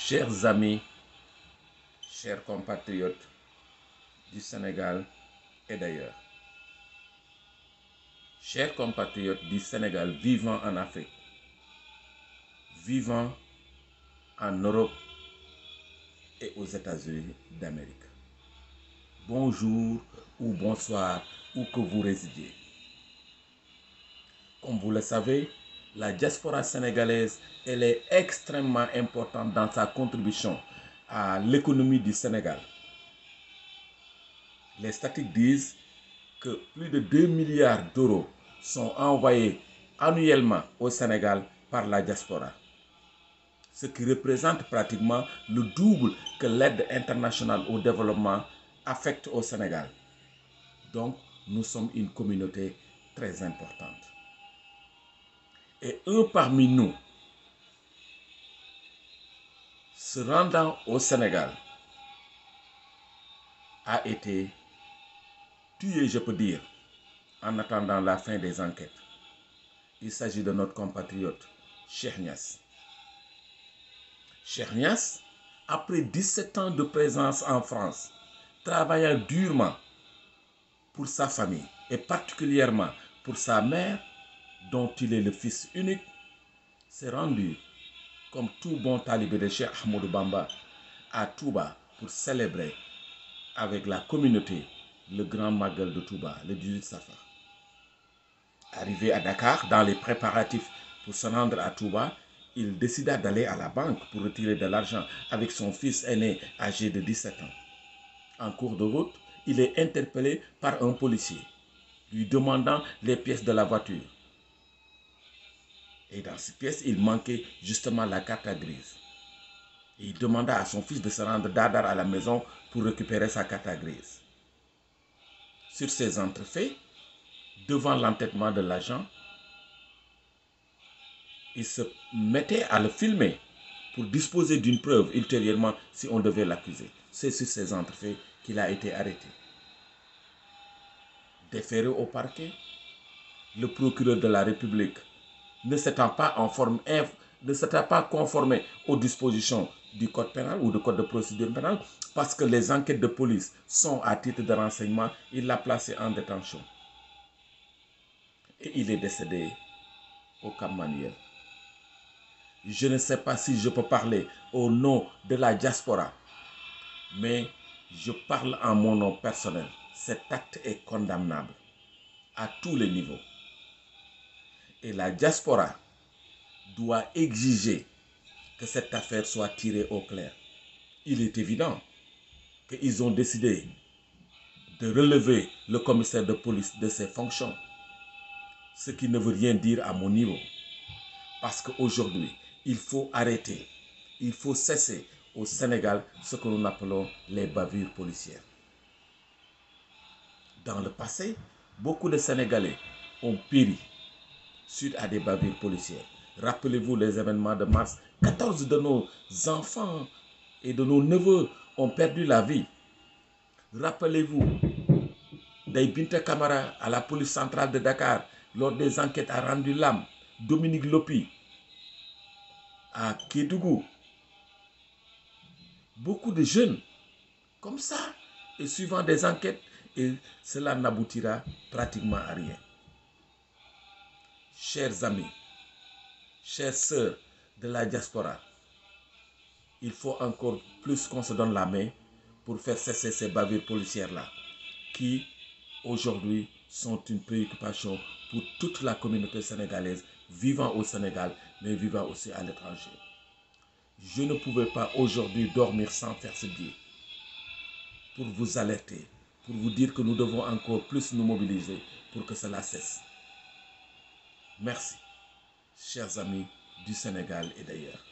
Chers amis, chers compatriotes du Sénégal et d'ailleurs, chers compatriotes du Sénégal vivant en Afrique, vivant en Europe et aux États-Unis d'Amérique. Bonjour ou bonsoir, où que vous résidiez. Comme vous le savez, la diaspora sénégalaise, elle est extrêmement importante dans sa contribution à l'économie du Sénégal. Les statistiques disent que plus de 2 milliards d'euros sont envoyés annuellement au Sénégal par la diaspora, ce qui représente pratiquement le double que l'aide internationale au développement affecte au Sénégal. Donc, nous sommes une communauté très importante. Et un parmi nous, se rendant au Sénégal, a été tué, je peux dire, en attendant la fin des enquêtes. Il s'agit de notre compatriote, Cheikh Niass. Cheikh Niass, après 17 ans de présence en France, travaillant durement pour sa famille et particulièrement pour sa mère, dont il est le fils unique, s'est rendu, comme tout bon talibé de Cheikh Ahmadou Bamba, à Touba pour célébrer avec la communauté le grand Magal de Touba, le 18 Safar. Arrivé à Dakar, dans les préparatifs pour se rendre à Touba, il décida d'aller à la banque pour retirer de l'argent avec son fils aîné âgé de 17 ans. En cours de route, il est interpellé par un policier, lui demandant les pièces de la voiture. Et dans ces pièces, il manquait justement la carte grise. Et il demanda à son fils de se rendre d'Adar à la maison pour récupérer sa carte grise. Sur ces entrefaits, devant l'entêtement de l'agent, il se mettait à le filmer pour disposer d'une preuve ultérieurement si on devait l'accuser. C'est sur ces entrefaits qu'il a été arrêté. Déféré au parquet, le procureur de la République, ne s'étant pas conformé aux dispositions du code pénal ou du code de procédure pénale, parce que les enquêtes de police sont à titre de renseignement, il l'a placé en détention. Et il est décédé au Cap Manuel. Je ne sais pas si je peux parler au nom de la diaspora, mais je parle en mon nom personnel. Cet acte est condamnable à tous les niveaux. Et la diaspora doit exiger que cette affaire soit tirée au clair. Il est évident qu'ils ont décidé de relever le commissaire de police de ses fonctions, ce qui ne veut rien dire à mon niveau. Parce qu'aujourd'hui, il faut arrêter, il faut cesser au Sénégal ce que nous appelons les bavures policières. Dans le passé, beaucoup de Sénégalais ont péri suite à des bavures policières. Rappelez-vous les événements de mars. 14 de nos enfants et de nos neveux ont perdu la vie. Rappelez-vous d'Aïbinta Camara à la police centrale de Dakar lors des enquêtes à rendu l'âme. Dominique Lopi à Kédougou. Beaucoup de jeunes comme ça, et suivant des enquêtes, et cela n'aboutira pratiquement à rien. Chers amis, chères sœurs de la diaspora, il faut encore plus qu'on se donne la main pour faire cesser ces bavures policières-là, qui aujourd'hui sont une préoccupation pour toute la communauté sénégalaise vivant au Sénégal, mais vivant aussi à l'étranger. Je ne pouvais pas aujourd'hui dormir sans faire ce billet pour vous alerter, pour vous dire que nous devons encore plus nous mobiliser pour que cela cesse. Merci, chers amis du Sénégal et d'ailleurs.